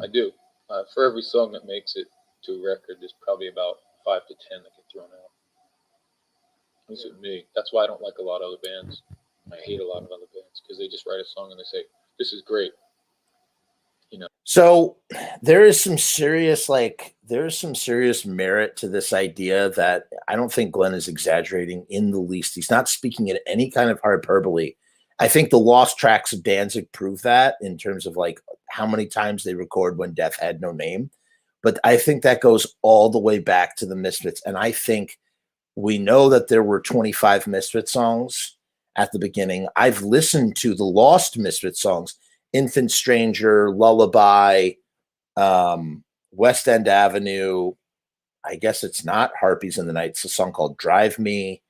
I do. For every song that makes it to a record, there's probably about 5 to 10 that get thrown out. At least with me. That's why I don't like a lot of other bands. I hate a lot of other bands because they just write a song and they say, "This is great." You know. So there is some serious merit to this idea that I don't think Glenn is exaggerating in the least. He's not speaking in any kind of hyperbole. I think the lost tracks of Danzig prove that in terms of like how many times they record when Death had no name. But I think that goes all the way back to the Misfits. And I think we know that there were 25 Misfits songs at the beginning. I've listened to the lost Misfits songs, Infant Stranger, Lullaby, West End Avenue. I guess it's not Harpies in the Night. It's a song called Drive Me,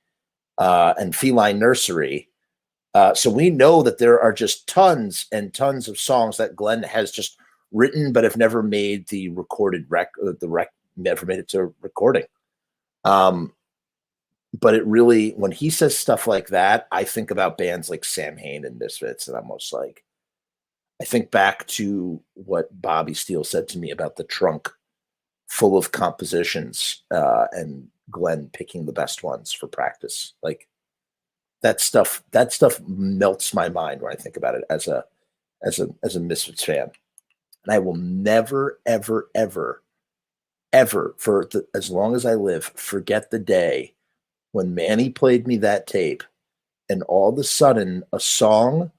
and Feline Nursery. So we know that there are just tons and tons of songs that Glenn has just written, but have never made the recorded never made it to recording. But it really, when he says stuff like that, I think about bands like Samhain and Misfits, and I'm almost like, I think back to what Bobby Steele said to me about the trunk full of compositions, and Glenn picking the best ones for practice. Like that stuff melts my mind when I think about it as a Misfits fan. And I will never, ever, ever, ever, as long as I live, forget the day when Manny played me that tape, and all of a sudden a song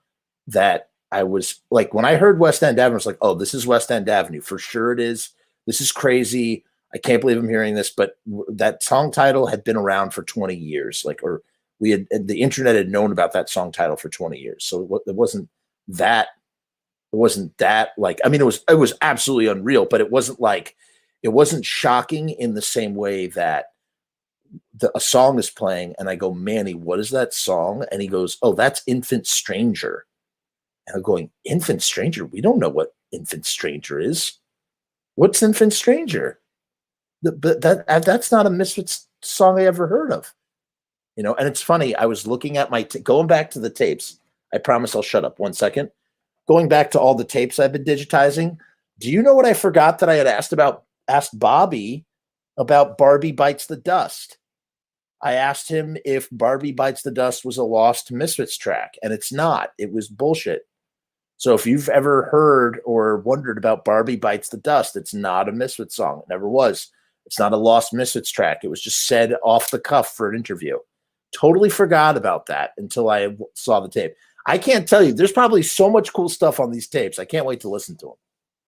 that I was like, when I heard West End Avenue, I was like, oh, this is West End Avenue. For sure it is. This is crazy. I can't believe I'm hearing this. But that song title had been around for 20 years. The internet had known about that song title for 20 years. So it wasn't that like, I mean, it was absolutely unreal, but it wasn't shocking in the same way that a song is playing and I go, Manny, what is that song? And he goes, oh, that's Infant Stranger. And I'm going, Infant Stranger? We don't know what Infant Stranger is. What's Infant Stranger? But that's not a Misfits song I ever heard of. And it's funny. I was looking at going back to the tapes. I promise I'll shut up 1 second. Going back to all the tapes I've been digitizing. Do you know what I forgot that I had asked Bobby about Barbie Bites the Dust? I asked him if Barbie Bites the Dust was a lost Misfits track, and it's not. It was bullshit. So if you've ever heard or wondered about Barbie Bites the Dust, it's not a Misfits song. It never was. It's not a lost Misfits track. It was just said off the cuff for an interview. Totally forgot about that until I saw the tape. I can't tell you. There's probably so much cool stuff on these tapes. I can't wait to listen to them.